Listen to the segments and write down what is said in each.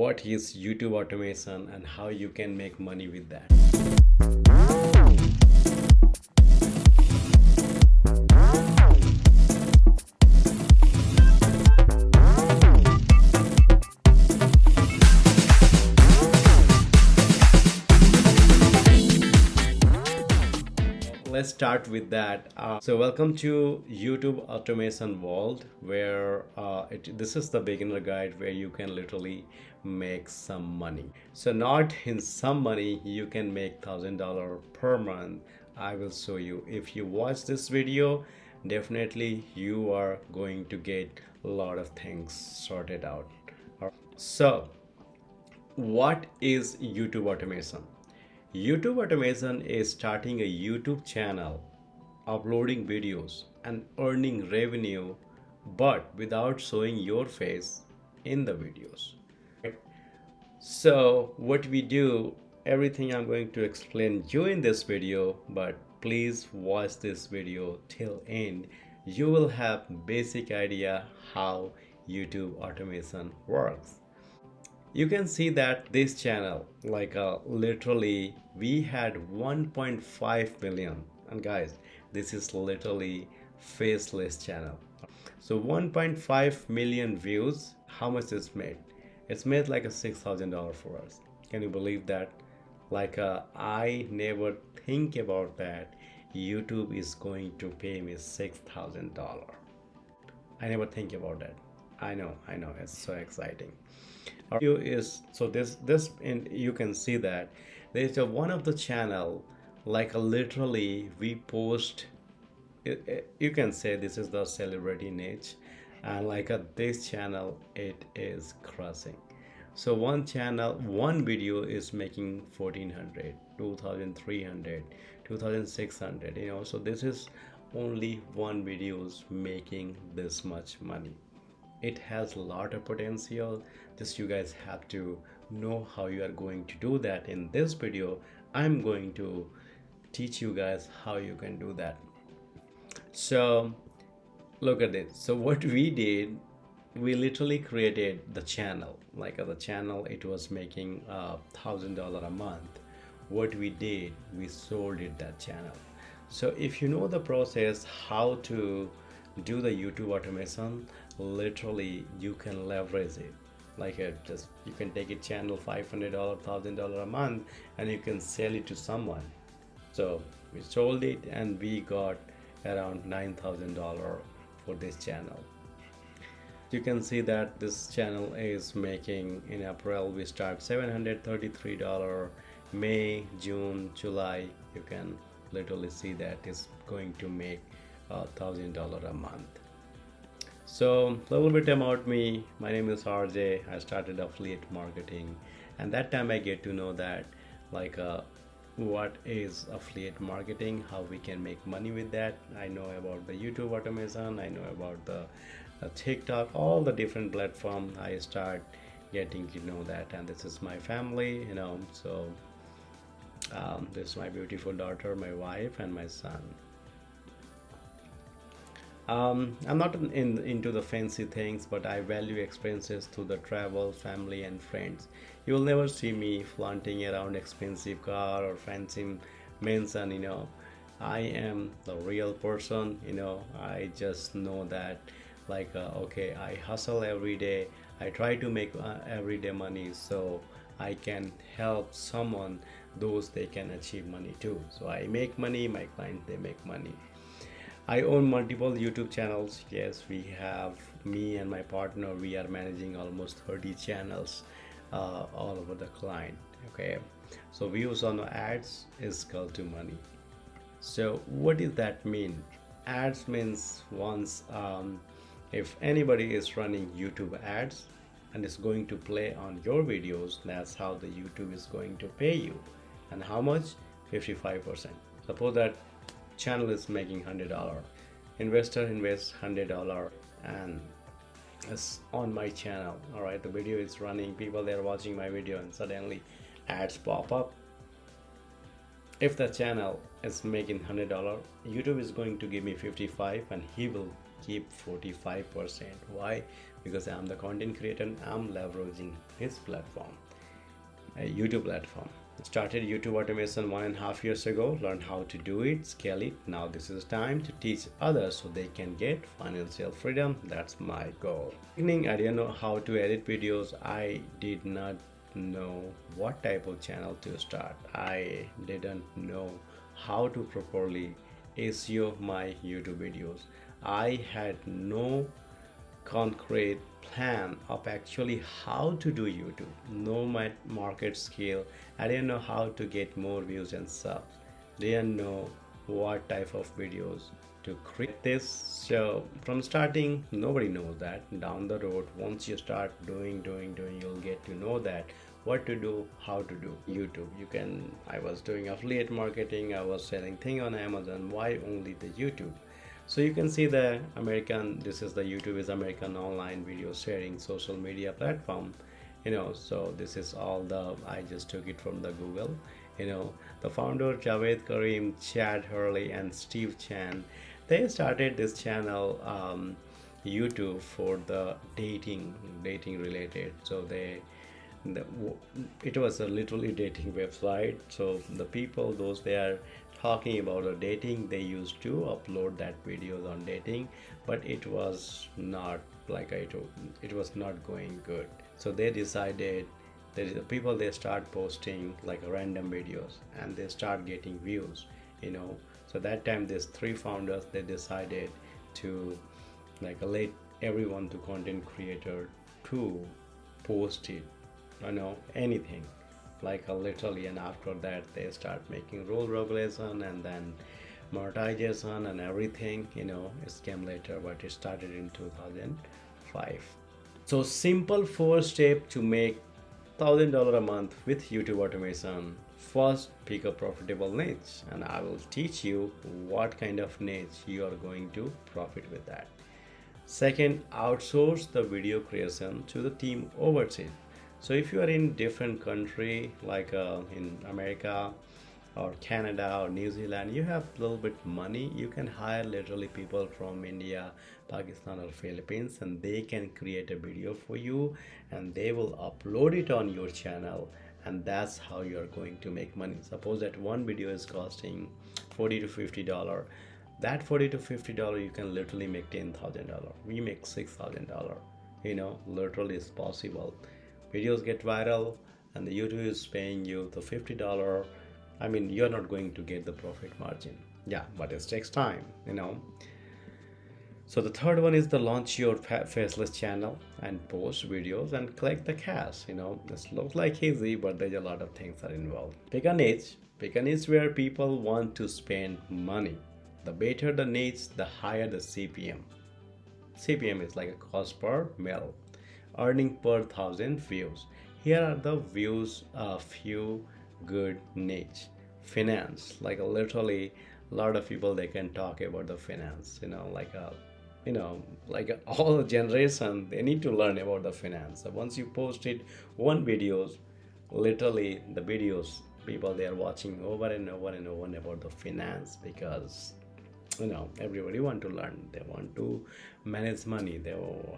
what is YouTube automation and how you can make money with that. Let's start with that. So welcome to YouTube automation world, where this is the beginner guide where you can literally make some money. So not in some money, you can make $1,000 per month. I will show you. If you watch this video, definitely you are going to get a lot of things sorted out. So what is YouTube automation? YouTube automation is starting a YouTube channel, uploading videos, and earning revenue, but without showing your face in the videos. So what we do, everything I'm going to explain you in this video, but please watch this video till end. You will have basic idea how YouTube automation works. You can see that this channel, literally we had 1.5 million, and guys, this is literally Faceless channel. So 1.5 million views. How much is made? It's made like a $6,000 for us. Can you believe that? I never think about that YouTube is going to pay me $6,000. I never think about that. I know, it's so exciting. You can see that there's one of the channel, literally we post, you can say this is the celebrity niche, and this channel, it is crushing. So one channel, one video is making 1,400, 2,300, 2,600, so this is only one videos making this much money. It has a lot of potential. Just you guys have to know how you are going to do that. In this video, I'm going to teach you guys how you can do that. So look at this. So what we did, we literally created the channel. The channel, it was making $1,000 a month. What we did, we sold it, that channel. So if you know the process how to do the YouTube automation, literally you can leverage it. You can take a channel $500, $1,000 a month, and you can sell it to someone. So we sold it and we got around $9,000 for this channel. You can see that this channel is making, in April we start $733, May, June, July, you can literally see that it's going to make $1,000 a month. So a little bit about me. My name is RJ. I started affiliate marketing, and that time I get to know that what is affiliate marketing, how we can make money with that. I know about the YouTube automation, I know about the TikTok, all the different platforms. I start getting to know that, and this is my family, so this is my beautiful daughter, my wife, and my son. I'm not into the fancy things, but I value experiences through the travel, family, and friends. You will never see me flaunting around expensive car or fancy mansion. I am the real person. I just know that okay, I hustle every day. I try to make everyday money, so I can help someone, those they can achieve money too. So I make money, my clients, they make money. I own multiple YouTube channels. Yes, we have, me and my partner, we are managing almost 30 channels all over the client. Okay, so views on ads is equal to money. So what does that mean? Ads means once if anybody is running YouTube ads and is going to play on your videos, that's how the YouTube is going to pay you. And how much? 55%. Suppose that channel is making $100, investor invests $100, and it's on my channel. All right, the video is running, people, they're watching my video, and suddenly ads pop up. If the channel is making $100, YouTube is going to give me 55, and he will keep 45%. Why? because I'm the content creator and I'm leveraging his platform, a YouTube platform. Started YouTube automation 1.5 years ago, learned how to do it, scale it. Now this is time to teach others so they can get financial freedom. That's my goal. Beginning, I didn't know how to edit videos. I did not know what type of channel to start. I didn't know how to properly SEO my YouTube videos. I had no concrete plan of actually how to do YouTube. No market scale. I didn't know how to get more views and subs. Didn't know what type of videos to create this. So from starting, nobody knows that. Down the road, once you start doing, you'll get to know that what to do, how to do YouTube. I was doing affiliate marketing, I was selling thing on Amazon. Why only the YouTube? So you can see this is the YouTube is American online video sharing social media platform. So this is I just took it from the Google. The founder Javed Karim, Chad Hurley, and Steve Chan, they started this channel, YouTube, for the dating related. So it was a literally dating website. So the people, those they are talking about the dating, they used to upload that videos on dating, but it was not it was not going good. So they decided that the people, they start posting like random videos and they start getting views. So that time these three founders, they decided to let everyone to content creator to post it, anything, literally. And after that they start making rule regulation and then monetization and everything. It came later, but it started in 2005. So simple 4 step to make $1,000 a month with YouTube automation. First, pick a profitable niche, and I will teach you what kind of niche you are going to profit with that. Second, outsource the video creation to the team overseas. So if you are in different country, in America or Canada or New Zealand, you have a little bit money, you can hire literally people from India, Pakistan or Philippines, and they can create a video for you and they will upload it on your channel, and that's how you're going to make money. Suppose that one video is costing $40 to $50. That $40 to $50, you can literally make $10,000. We make $6,000. Literally it's possible. Videos get viral and the YouTube is paying you the $50. You're not going to get the profit margin. Yeah, but it takes time. So the third one is the launch your Faceless channel and post videos and collect the cash. This looks like easy, but there's a lot of things are involved. Pick a niche where people want to spend money. The better the niche, the higher the CPM. CPM is like a cost per mil, earning per 1,000 views. Here are the views of few good niche. Finance, literally a lot of people, they can talk about the finance, all the generation, they need to learn about the finance. So once you post it one videos, literally the videos, people, they are watching over and over and over about the finance, because everybody want to learn, they want to manage money,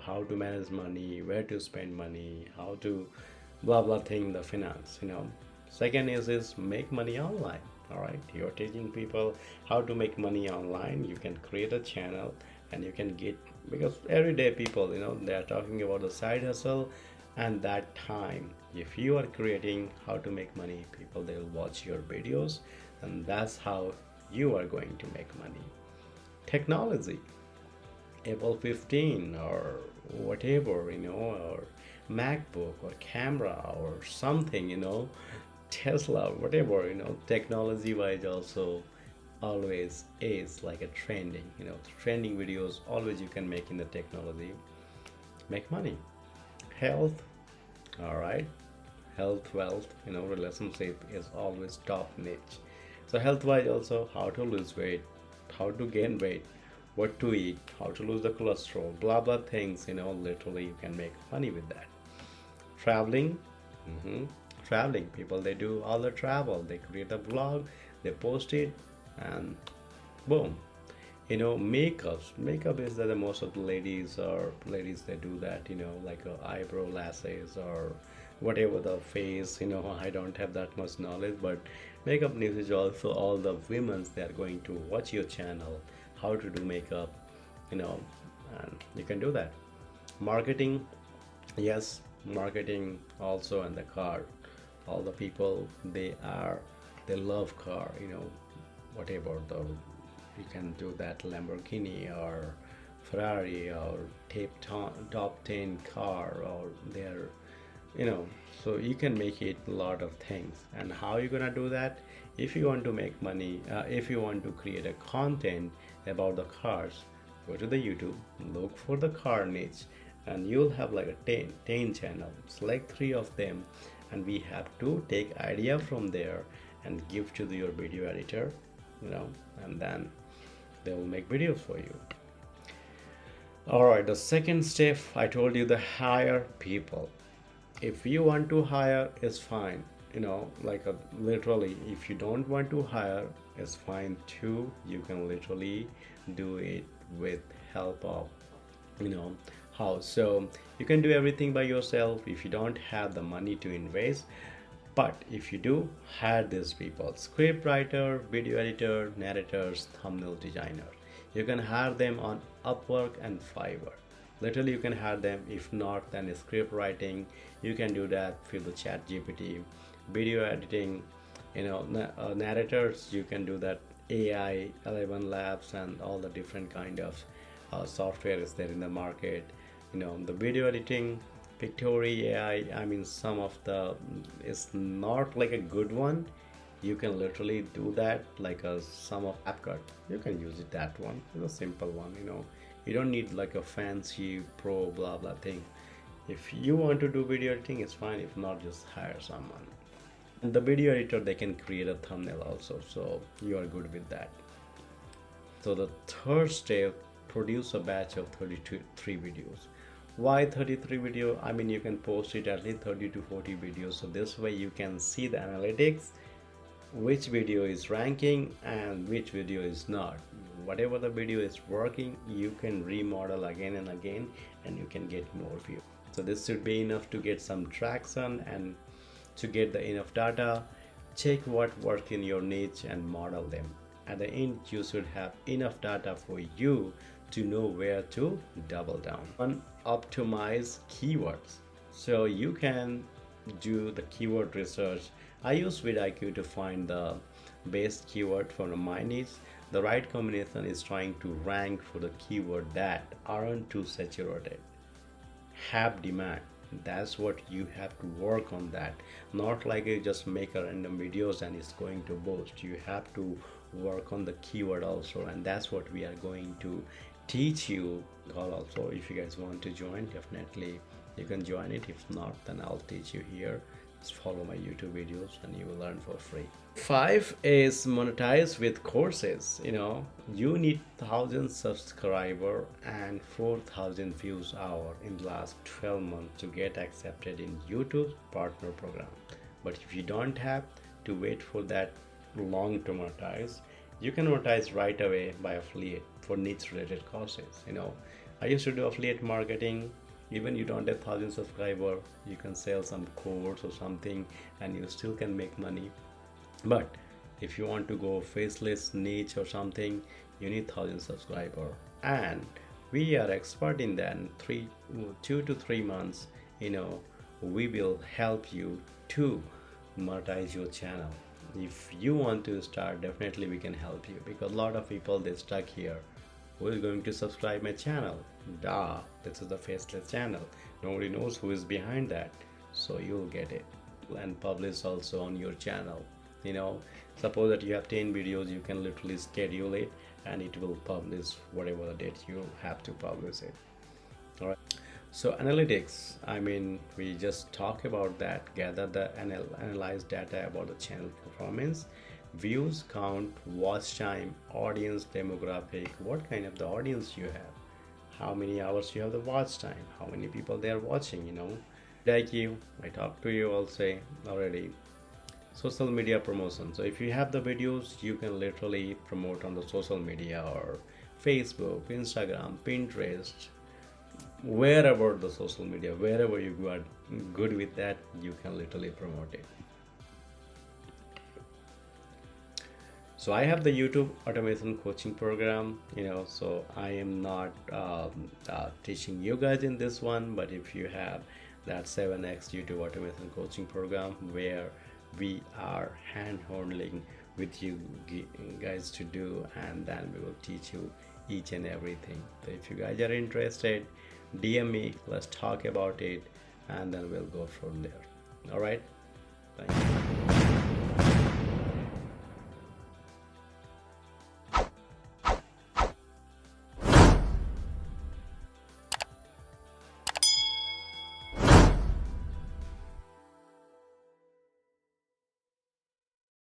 how to manage money, where to spend money, how to blah blah thing, the finance. Second is make money online. All right, you're teaching people how to make money online. You can create a channel and you can get, because every day people, they are talking about the side hustle, and that time if you are creating how to make money, people, they will watch your videos, and that's how you are going to make money. Technology, Apple 15 or whatever, or MacBook or camera or something, Tesla, whatever, technology wise also always is like a trending, trending videos always you can make in the technology, make money. Health, all right, health, wealth, relationship is always top niche. So health wise also, how to lose weight, how to gain weight, what to eat, how to lose the cholesterol, blah blah things, literally you can make money with that. Traveling, traveling, people, they do all the travel, they create a blog, they post it, and boom. Makeup is that the most of the ladies they do that, like eyebrow lashes or whatever the face. I don't have that much knowledge, but makeup news is also all the women's they are going to watch your channel, how to do makeup, you know and you can do that. Marketing, yes, marketing also. And the car, all the people they love car, whatever the you can do that Lamborghini or Ferrari or top 10 car or their, you know so you can make it a lot of things. And how you gonna do that? If you want to make money, if you want to create a content about the cars, go to the YouTube, look for the car niche, and you'll have like a 10 channel. Select three of them, and we have to take idea from there and give to your video editor, and then they will make videos for you. All right, the second step, I told you, the hire people. If you want to hire, it's fine. Literally, if you don't want to hire, it's fine too. You can literally do it with help of, how. So you can do everything by yourself if you don't have the money to invest. But if you do, hire these people: script writer, video editor, narrators, thumbnail designer. You can hire them on Upwork and Fiverr. Literally, you can hire them. If not, then script writing, you can do that with the chat GPT. Video editing, narrators, you can do that. AI 11 labs and all the different kind of software is there in the market. The video editing, Pictory AI, I mean, some of the, it's not like a good one. You can literally do that, like some of AppCut. You can use it, that one. It's a simple one. You don't need like a fancy pro blah blah thing. If you want to do video editing, it's fine. If not, just hire someone. And the video editor, they can create a thumbnail also, so you are good with that. So the third step, produce a batch of 33 videos. Why 33 video? I mean, you can post it at least 30 to 40 videos, so this way you can see the analytics, which video is ranking and which video is not. Whatever the video is working, you can remodel again and again, and you can get more views. So this should be enough to get some traction and to get the enough data. Check what works in your niche and model them. At the end, you should have enough data for you to know where to double down on. Optimize keywords, so you can do the keyword research. I use vidIQ to find the best keyword for my niche. The right combination is trying to rank for the keyword that aren't too saturated, have demand. That's what you have to work on, that not like you just make a random videos and it's going to boost. You have to work on the keyword also, and that's what we are going to teach you all. Also, if you guys want to join, definitely you can join it. If not, then I'll teach you here. Just follow my YouTube videos and you will learn for free. 5 is monetize with courses. You need 1,000 subscriber and 4,000 views hour in the last 12 months to get accepted in YouTube partner program. But if you don't have to wait for that long to monetize, you can monetize right away by affiliate for niche related courses. I used to do affiliate marketing. Even you don't have 1,000 subscriber, you can sell some course or something and you still can make money. But if you want to go faceless niche or something, you need 1,000 subscriber, and we are expert in that. In 2 to 3 months, we will help you to monetize your channel. If you want to start, definitely we can help you, because a lot of people, they stuck here. Who is going to subscribe my channel? This is the Faceless channel. Nobody knows who is behind that. So you'll get it and publish also on your channel. Suppose that you have 10 videos, you can literally schedule it and it will publish whatever the date you have to publish it. All right. So analytics, I mean, we just talk about that. Gather the analyze data about the channel performance, views count, watch time, audience demographic, what kind of the audience you have, how many hours you have the watch time, how many people they are watching. Like you, I talked to you also already. Social media promotion. So if you have the videos, you can literally promote on the social media or Facebook, Instagram, Pinterest, wherever the social media, wherever you are good with that, you can literally promote it. So I have the YouTube automation coaching program, so I am not teaching you guys in this one, but if you have that 7x YouTube automation coaching program where we are hand holding with you guys to do, and then we will teach you each and everything. So if you guys are interested, DM me, let's talk about it, and then we'll go from there. All right, thank you.